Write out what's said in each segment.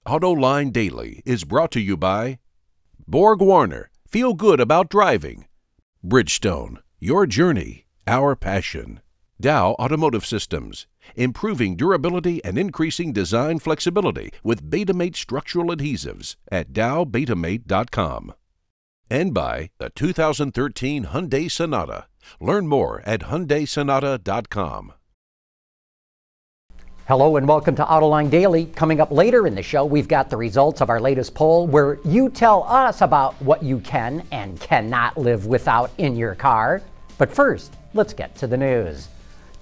Autoline Daily is brought to you by Borg Warner, feel good about driving. Bridgestone, your journey, our passion. Dow Automotive Systems, improving durability and increasing design flexibility with Betamate structural adhesives at dowbetamate.com. And by the 2013 Hyundai Sonata. Learn more at hyundaisonata.com. Hello and welcome to Autoline Daily. Coming up later in the show, we've got the results of our latest poll where you tell us about what you can and cannot live without in your car. But first, let's get to the news.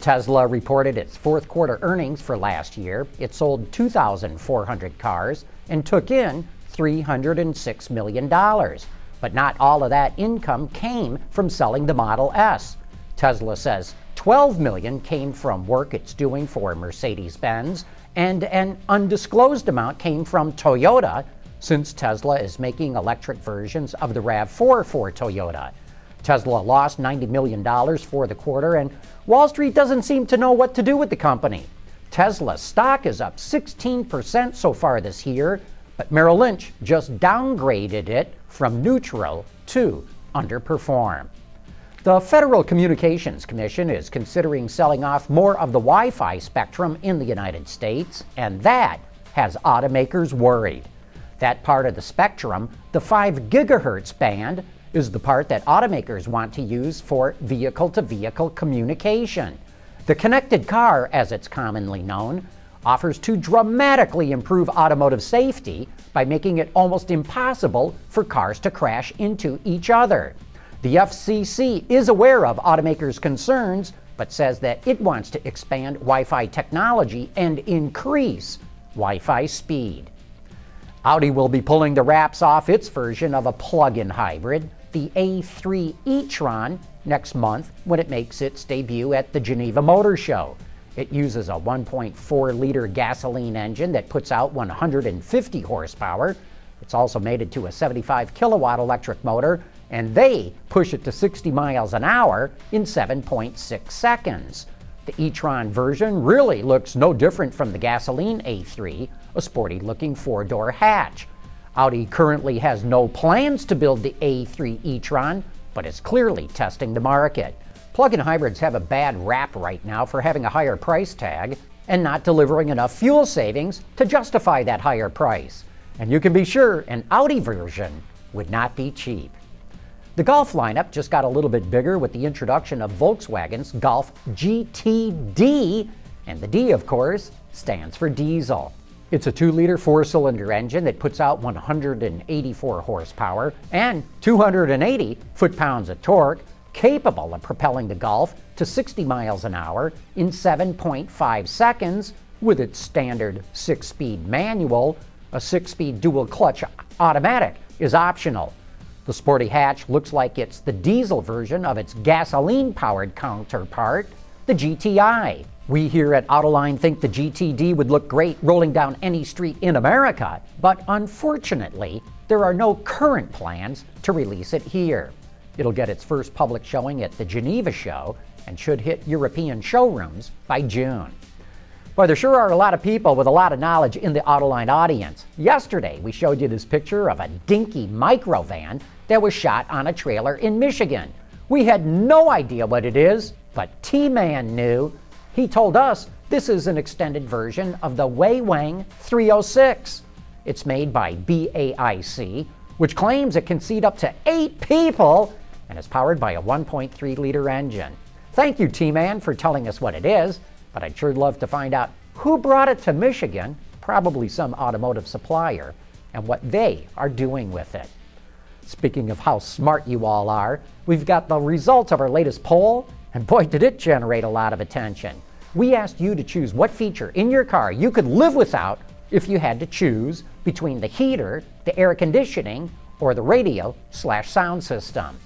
Tesla reported its fourth quarter earnings for last year. It sold 2,400 cars and took in $306 million. But not all of that income came from selling the Model S. Tesla says $12 million came from work it's doing for Mercedes-Benz, and an undisclosed amount came from Toyota, since Tesla is making electric versions of the RAV4 for Toyota. Tesla lost $90 million for the quarter, and Wall Street doesn't seem to know what to do with the company. Tesla's stock is up 16% so far this year, but Merrill Lynch just downgraded it from neutral to underperform. The Federal Communications Commission is considering selling off more of the Wi-Fi spectrum in the United States, and that has automakers worried. That part of the spectrum, the 5 gigahertz band, is the part that automakers want to use for vehicle-to-vehicle communication. The connected car, as it's commonly known, offers to dramatically improve automotive safety by making it almost impossible for cars to crash into each other. The FCC is aware of automakers' concerns, but says that it wants to expand Wi-Fi technology and increase Wi-Fi speed. Audi will be pulling the wraps off its version of a plug-in hybrid, the A3 e-tron, next month when it makes its debut at the Geneva Motor Show. It uses a 1.4-liter gasoline engine that puts out 150 horsepower. It's also mated to a 75-kilowatt electric motor, and they push it to 60 miles an hour in 7.6 seconds. The e-tron version really looks no different from the gasoline A3, a sporty-looking 4-door hatch. Audi currently has no plans to build the A3 e-tron, but is clearly testing the market. Plug-in hybrids have a bad rap right now for having a higher price tag and not delivering enough fuel savings to justify that higher price. And you can be sure an Audi version would not be cheap. The Golf lineup just got a little bit bigger with the introduction of Volkswagen's Golf GTD, and the D, of course, stands for diesel. It's a 2-liter 4-cylinder engine that puts out 184 horsepower and 280 foot-pounds of torque, capable of propelling the Golf to 60 miles an hour in 7.5 seconds with its standard 6-speed manual. A 6-speed dual-clutch automatic is optional. The sporty hatch looks like it's the diesel version of its gasoline-powered counterpart, the GTI. We here at Autoline think the GTD would look great rolling down any street in America, but unfortunately, there are no current plans to release it here. It'll get its first public showing at the Geneva show and should hit European showrooms by June. Boy, there sure are a lot of people with a lot of knowledge in the Autoline audience. Yesterday, we showed you this picture of a dinky microvan that was shot on a trailer in Michigan. We had no idea what it is, but T-Man knew. He told us this is an extended version of the Weiwang 306. It's made by BAIC, which claims it can seat up to 8 people and is powered by a 1.3-liter engine. Thank you, T-Man, for telling us what it is, but I'd sure love to find out who brought it to Michigan, probably some automotive supplier, and what they are doing with it. Speaking of how smart you all are, we've got the results of our latest poll, and boy, did it generate a lot of attention. We asked you to choose what feature in your car you could live without if you had to choose between the heater, the air conditioning, or the radio/sound system.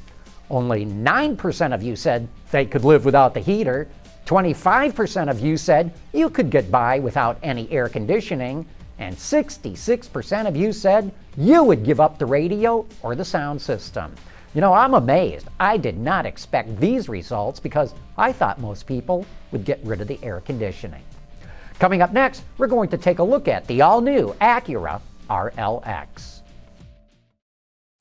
Only 9% of you said they could live without the heater. 25% of you said you could get by without any air conditioning. And 66% of you said you would give up the radio or the sound system. You know, I'm amazed. I did not expect these results because I thought most people would get rid of the air conditioning. Coming up next, we're going to take a look at the all-new Acura RLX.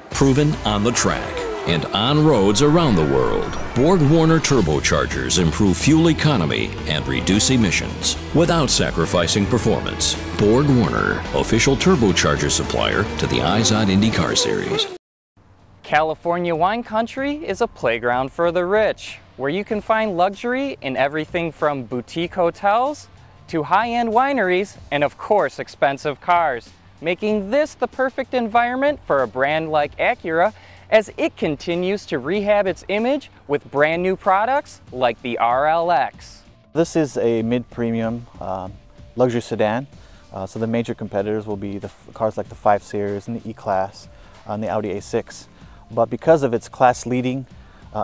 Proven on the track and on roads around the world, Borg-Warner turbochargers improve fuel economy and reduce emissions without sacrificing performance. Borg-Warner, official turbocharger supplier to the Izod IndyCar Series. California wine country is a playground for the rich, where you can find luxury in everything from boutique hotels to high-end wineries and, of course, expensive cars, making this the perfect environment for a brand like Acura as it continues to rehab its image with brand new products like the RLX. This is a mid-premium luxury sedan, so the major competitors will be the cars like the 5 Series and the E-Class and the Audi A6. But because of its class-leading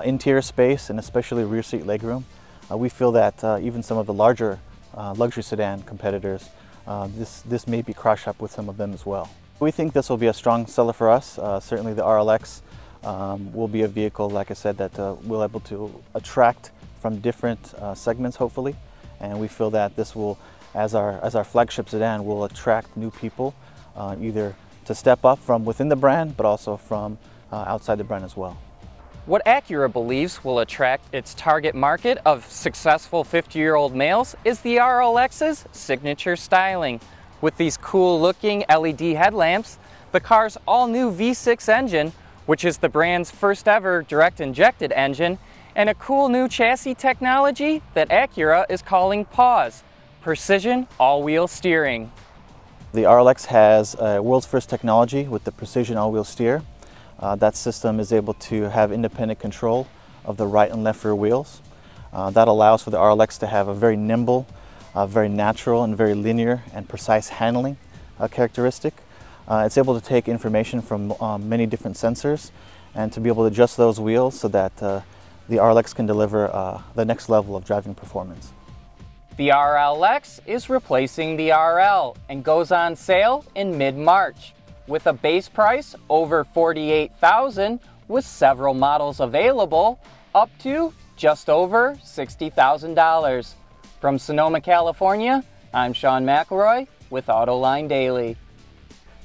interior space and especially rear seat legroom, we feel that even some of the larger luxury sedan competitors, this may be crush up with some of them as well. We think this will be a strong seller for us. Certainly the RLX will be a vehicle, like I said, that we'll able to attract from different segments, hopefully. And we feel that this will, as our flagship sedan, will attract new people, either to step up from within the brand, but also from outside the brand as well. What Acura believes will attract its target market of successful 50-year-old males is the RLX's signature styling. With these cool-looking LED headlamps, the car's all-new V6 engine, which is the brand's first-ever direct-injected engine, and a cool new chassis technology that Acura is calling PAWS, Precision All-Wheel Steering. The RLX has world's first technology with the Precision All-Wheel Steer. That system is able to have independent control of the right and left rear wheels. That allows for the RLX to have a very nimble, very natural and very linear and precise handling characteristic. It's able to take information from many different sensors and to be able to adjust those wheels so that the RLX can deliver the next level of driving performance. The RLX is replacing the RL and goes on sale in mid-March, with a base price over $48,000 with several models available up to just over $60,000. From Sonoma, California, I'm Sean McElroy with Autoline Daily.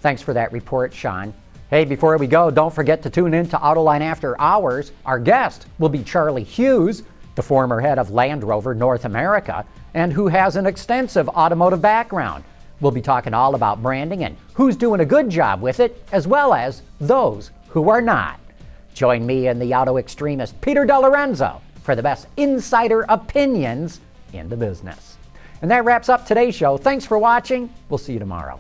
Thanks for that report, Sean. Hey, before we go, don't forget to tune in to Autoline After Hours. Our guest will be Charlie Hughes, the former head of Land Rover North America, and who has an extensive automotive background. We'll be talking all about branding and who's doing a good job with it, as well as those who are not. Join me and the auto extremist Peter DeLorenzo for the best insider opinions in the business. And that wraps up today's show. Thanks for watching. We'll see you tomorrow.